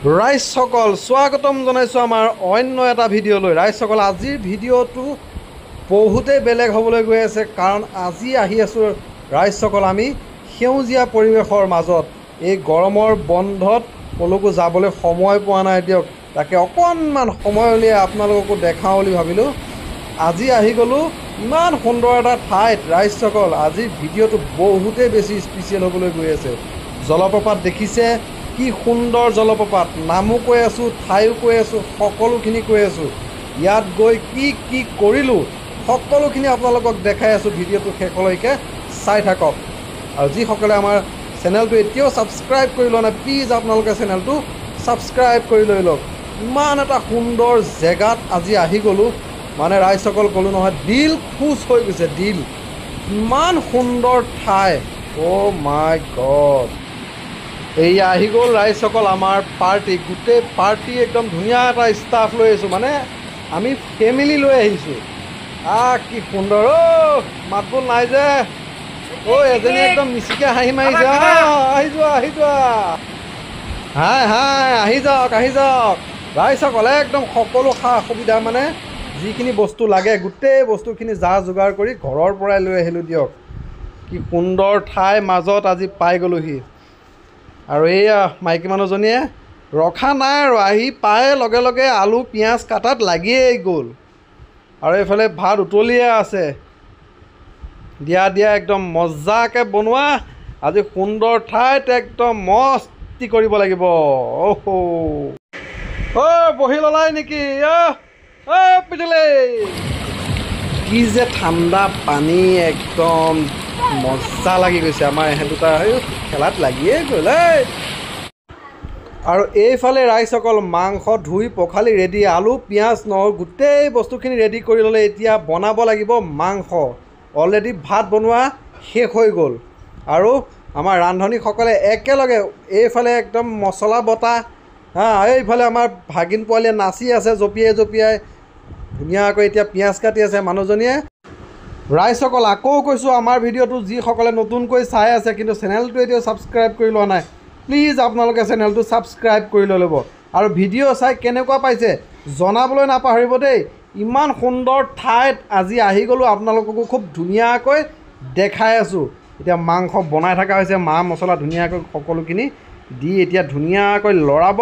ৰাইজসকল স্বাগতম জনাইছোঁ আমাৰ অন্য এটা ভিডিঅ'লৈ। ৰাইজসকল আজিৰ ভিডিঅ'টো বহুতেই বেলেগ হ'বলৈ গৈ আছে, কাৰণ আজি আহি আছোঁ ৰাইজসকল আমি সেউজীয়া পৰিৱেশৰ মাজত। এই গৰমৰ বন্ধত ক'লৈকো যাবলৈ সময় পোৱা নাই দিয়ক, তাকে অকণমান সময় উলিয়াই আপোনালোককো দেখাওঁ বুলি ভাবিলোঁ। আজি আহি গ'লোঁ ইমান সুন্দৰ এটা ঠাইত। ৰাইজসকল আজিৰ ভিডিঅ'টো বহুতেই বেছি স্পেচিয়েল হ'বলৈ গৈ আছে। জলপ্ৰপাত দেখিছে, কি সুন্দৰ জলপ্ৰপাত। নামো কৈ আছোঁ, ঠাইও কৈ আছোঁ, সকলোখিনি কৈ আছোঁ। ইয়াত গৈ কি কি কৰিলোঁ সকলোখিনি আপোনালোকক দেখাই আছোঁ। ভিডিঅ'টো শেষলৈকে চাই থাকক। আৰু যিসকলে আমাৰ চেনেলটো এতিয়াও ছাবস্ক্ৰাইব কৰি লোৱা নাই, প্লিজ আপোনালোকে চেনেলটো ছাবস্ক্ৰাইব কৰি লৈ লওক। ইমান এটা সুন্দৰ জেগাত আজি আহি গ'লোঁ, মানে ৰাইজসকল ক'লোঁ নহয়, দিল খুচ হৈ গৈছে দিল। ইমান সুন্দৰ ঠাই, অ' মাই গড। এয়া আহি গ'ল ৰাইজসকল আমাৰ পাৰ্টি, গোটেই পাৰ্টি একদম ধুনীয়া এটা ষ্টাফ লৈ আহিছোঁ, মানে আমি ফেমিলি লৈ আহিছোঁ। কি সুন্দৰ। মাতবোল নাই যে, এজনী একদম মিচিকে হাঁহি মাৰিছে। আহি যোৱা আহি যোৱা, হাই হাই, আহি যাওক আহি যাওক। ৰাইজসকল একদম সকলো সা সুবিধা, মানে যিখিনি বস্তু লাগে গোটেই বস্তুখিনি যা যোগাৰ কৰি ঘৰৰ পৰাই লৈ আহিলোঁ দিয়ক। কি সুন্দৰ ঠাই মাজত আজি পাই গ'লোহি। আৰু এইয়া মাইকী মানুহজনীয়ে ৰখা নাই আৰু আহি পায়ে লগে লগে আলু পিঁয়াজ কাটাত লাগিয়েই গ'ল। আৰু এইফালে ভাত উতলিয়ে আছে। দিয়া দিয়া, একদম মজাকৈ বনোৱা। আজি সুন্দৰ ঠাইত একদম মস্তি কৰিব লাগিব। বহি ল'লাই নেকি? পিটিলে কি যে ঠাণ্ডা পানী, একদম মজা লাগি গৈছে। আমাৰ এহেঁত দুটা খেলাত লাগিয়ে গ'ল। আৰু এইফালে ৰাইজসকল মাংস ধুই পখালি ৰেডি, আলু পিঁয়াজ নহৰু গোটেই বস্তুখিনি ৰেডি কৰি ল'লে। এতিয়া বনাব লাগিব মাংস। অলৰেডি ভাত বনোৱা শেষ হৈ গ'ল। আৰু আমাৰ ৰান্ধনীসকলে একেলগে এইফালে একদম মছলা বটা, এইফালে আমাৰ ভাগিন পোৱালীয়ে নাচি আছে জঁপিয়াই জঁপিয়াই ধুনীয়াকৈ। এতিয়া পিঁয়াজ কাটি আছে মানুহজনীয়ে। ৰাইজসকল আকৌ কৈছোঁ, আমাৰ ভিডিঅ'টো যিসকলে নতুনকৈ চাই আছে কিন্তু চেনেলটো এতিয়াও ছাবস্ক্ৰাইব কৰি লোৱা নাই, প্লিজ আপোনালোকে চেনেলটো ছাবস্ক্ৰাইব কৰি লৈ ল'ব। আৰু ভিডিঅ' চাই কেনেকুৱা পাইছে জনাবলৈ নাপাহৰিব দেই। ইমান সুন্দৰ ঠাইত আজি আহি গ'লোঁ, আপোনালোককো খুব ধুনীয়াকৈ দেখাই আছোঁ। এতিয়া মাংস বনাই থকা হৈছে, মা মছলা ধুনীয়াকৈ সকলোখিনি দি এতিয়া ধুনীয়াকৈ লৰাব।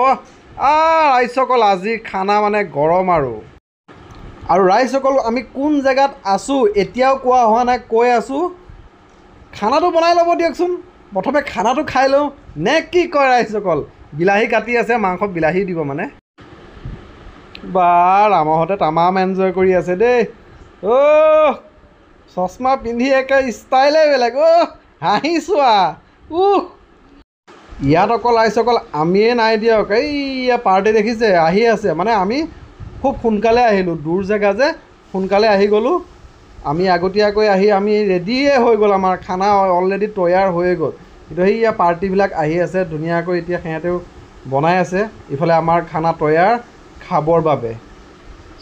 ৰাইজসকল আজি খানা মানে গৰম। আৰু ৰাইজসকল আমি কোন জেগাত আছোঁ এতিয়াও কোৱা হোৱা নাই, কৈ আছোঁ। খানাটো বনাই ল'ব দিয়কচোন, প্ৰথমে খানাটো খাই লওঁ নে কি কয় ৰাইজসকল? বিলাহী কাটি আছে, মাংসত বিলাহী দিব মানে। বা ৰামহঁতে তামাম এনজয় কৰি আছে দেই। চশমা পিন্ধি একে ষ্টাইলেই বেলেগ। হাঁহি চোৱা। ইয়াত অকল ৰাইজসকল আমিয়ে নাই দিয়ক, এইয়া পাৰ্টি দেখিছে আহি আছে। মানে আমি খুব সোনকালে আহিলোঁ, দূৰ জেগা যে সোনকালে আহি গ'লোঁ। আমি আগতীয়াকৈ আহি আমি ৰেডিয়ে হৈ গ'ল, আমাৰ খানা অলৰেডি তৈয়াৰ হৈয়ে গ'ল। কিন্তু সেইয়া পাৰ্টিবিলাক আহি আছে ধুনীয়াকৈ, এতিয়া সিহঁতেও বনাই আছে। ইফালে আমাৰ খানা তৈয়াৰ খাবৰ বাবে।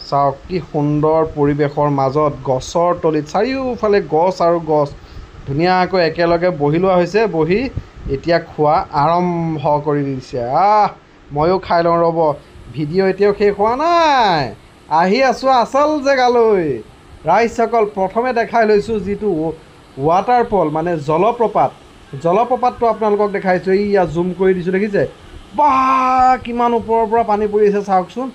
চাওক কি সুন্দৰ পৰিৱেশৰ মাজত, গছৰ তলিত চাৰিওফালে গছ আৰু গছ ধুনীয়াকৈ একেলগে বহি লোৱা হৈছে। বহি এতিয়া খোৱা আৰম্ভ কৰি দিছে। ময়ো খাই লওঁ ৰ'ব, ভিডিঅ' এতিয়াও শেষ হোৱা নাই। আহি আছোঁ আচল জেগালৈ। ৰাইজসকল প্ৰথমে দেখাই লৈছোঁ যিটো ৱাটাৰফল, মানে জলপ্ৰপাত। জলপ্ৰপাতটো আপোনালোকক দেখাইছোঁ, এইয়া জুম কৰি দিছোঁ দেখিছে? কিমান ওপৰৰ পৰা পানী পৰি আছে চাওকচোন।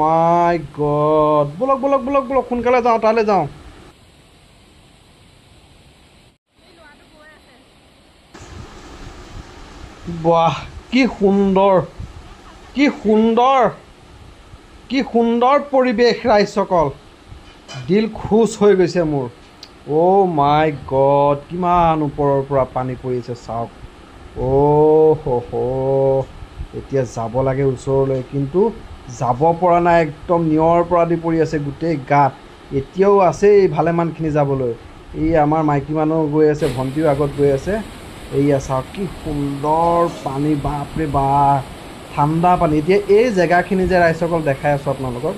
মাই গড। ব'লক ব'লক ব'লক ব'লক, সোনকালে যাওঁ, তালৈ যাওঁ। কি সুন্দৰ, কি সুন্দৰ, কি সুন্দৰ পৰিৱেশ ৰাইজসকল। দিল খুচ হৈ গৈছে মোৰ। মাই গড, কিমান ওপৰৰ পৰা পানী পৰিছে চাওক। এতিয়া যাব লাগে ওচৰলৈ, কিন্তু যাব পৰা নাই। একদম নিয়ৰ পৰা দি পৰি আছে গোটেই গাত। এতিয়াও আছেই ভালেমানখিনি যাবলৈ। এই আমাৰ মাইকী মানুহ গৈ আছে, ভণ্টিও আগত গৈ আছে। এইয়া চাওক কি সুন্দৰ পানী, বাপৰে বাপ, ঠাণ্ডা পানী। এতিয়া এই জেগাখিনি যে ৰাইজসকল দেখাই আছোঁ আপোনালোকক,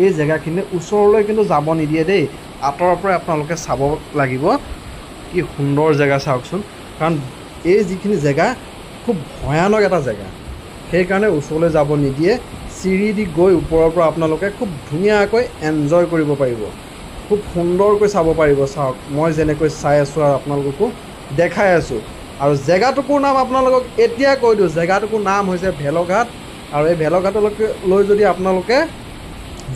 এই জেগাখিনি ওচৰলৈ কিন্তু যাব নিদিয়ে দেই, আঁতৰৰ পৰাই আপোনালোকে চাব লাগিব। কি সুন্দৰ জেগা চাওকচোন, কাৰণ এই যিখিনি জেগা খুব ভয়ানক এটা জেগা। সেইকাৰণে ওচৰলৈ যাব নিদিয়ে। চিৰি দি গৈ ওপৰৰ পৰা আপোনালোকে খুব ধুনীয়াকৈ এনজয় কৰিব পাৰিব, খুব সুন্দৰকৈ চাব পাৰিব। চাওক মই যেনেকৈ চাই আছোঁ আৰু আপোনালোককো দেখাই আছোঁ। আৰু জেগাটুকুৰ নাম আপোনালোকক এতিয়া কৈ দিওঁ। জেগাটুকুৰ নাম হৈছে ভেলঘাট। আৰু এই ভেলঘাটলৈকে লৈ যদি আপোনালোকে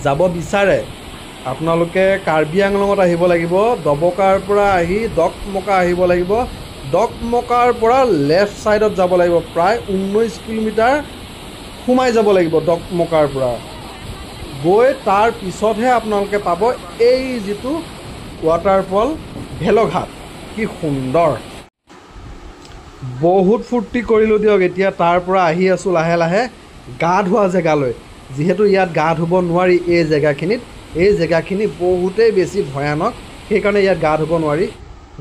যাব বিচাৰে, আপোনালোকে কাৰ্বি আংলঙত আহিব লাগিব। ডবকাৰ পৰা আহি ডকমকা আহিব লাগিব। ডকমকাৰ পৰা লেফ্ট ছাইডত যাব লাগিব, প্ৰায় 19 কিলোমিটাৰ সোমাই যাব লাগিব ডকমকাৰ পৰা। গৈ তাৰ পিছতহে আপোনালোকে পাব এই যিটো ৱাটাৰফল ভেলঘাট। কি সুন্দৰ, বহুত ফূৰ্তি কৰিলোঁ দিয়ক। এতিয়া তাৰ পৰা আহি আছোঁ লাহে লাহে গা ধোৱা জেগালৈ। যিহেতু ইয়াত গা ধুব নোৱাৰি এই জেগাখিনিত, এই জেগাখিনি বহুতেই বেছি ভয়ানক, সেইকাৰণে ইয়াত গা ধুব নোৱাৰি।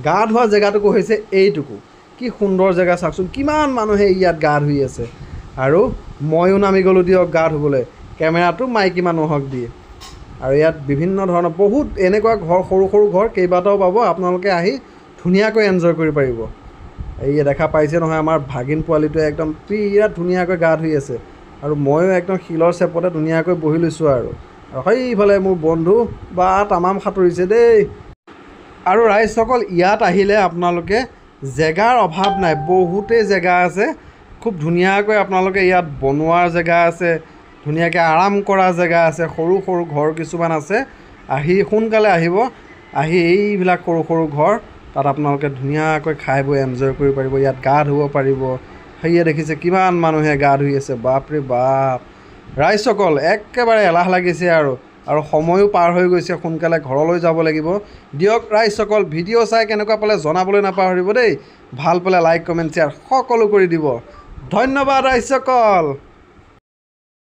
গা ধোৱা জেগাটুকু হৈছে এইটুকু। কি সুন্দৰ জেগা চাওকচোন, কিমান মানুহে ইয়াত গা ধুই আছে। আৰু ময়ো নামি গ'লোঁ দিয়ক গা ধুবলৈ, কেমেৰাটো মাইকী মানুহক দি। আৰু ইয়াত বিভিন্ন ধৰণৰ বহুত এনেকুৱা ঘৰ, সৰু সৰু ঘৰ কেইবাটাও পাব। আপোনালোকে আহি ধুনীয়াকৈ এনজয় কৰিব পাৰিব। এই দেখা পাইছে নহয়, আমাৰ ভাগিন পোৱালিটোৱে একদম বিৰাট ধুনীয়াকৈ গা ধুই আছে। আৰু ময়ো একদম শিলৰ চেপতে ধুনীয়াকৈ বহি লৈছোঁ। আৰু সেইফালে মোৰ বন্ধু বা তামাম সাঁতুৰিছে দেই। আৰু ৰাইজসকল, ইয়াত আহিলে আপোনালোকে জেগাৰ অভাৱ নাই, বহুতেই জেগা আছে। খুব ধুনীয়াকৈ আপোনালোকে ইয়াত বনোৱাৰ জেগা আছে, ধুনীয়াকৈ আৰাম কৰা জেগা আছে, সৰু সৰু ঘৰ কিছুমান আছে। আহি সোনকালে আহিব, আহি এইবিলাক সৰু সৰু ঘৰ, তাত আপোনালোকে ধুনীয়াকৈ খাই বৈ এনজয় কৰিব পাৰিব। ইয়াত গা ধুব পাৰিব। সেয়ে দেখিছে কিমান মানুহে গা ধুই আছে, বাপৰে বাপ। ৰাইজসকল, একেবাৰে এলাহ লাগিছে আৰু সময়ো পাৰ হৈ গৈছে, সোনকালে ঘৰলৈ যাব লাগিব। দিয়ক ৰাইজসকল, ভিডিঅ' চাই কেনেকুৱা পালে জনাবলৈ নাপাহৰিব দেই। ভাল পালে লাইক, কমেণ্ট, শ্বেয়াৰ সকলো কৰি দিব। ধন্যবাদ ৰাইজসকল।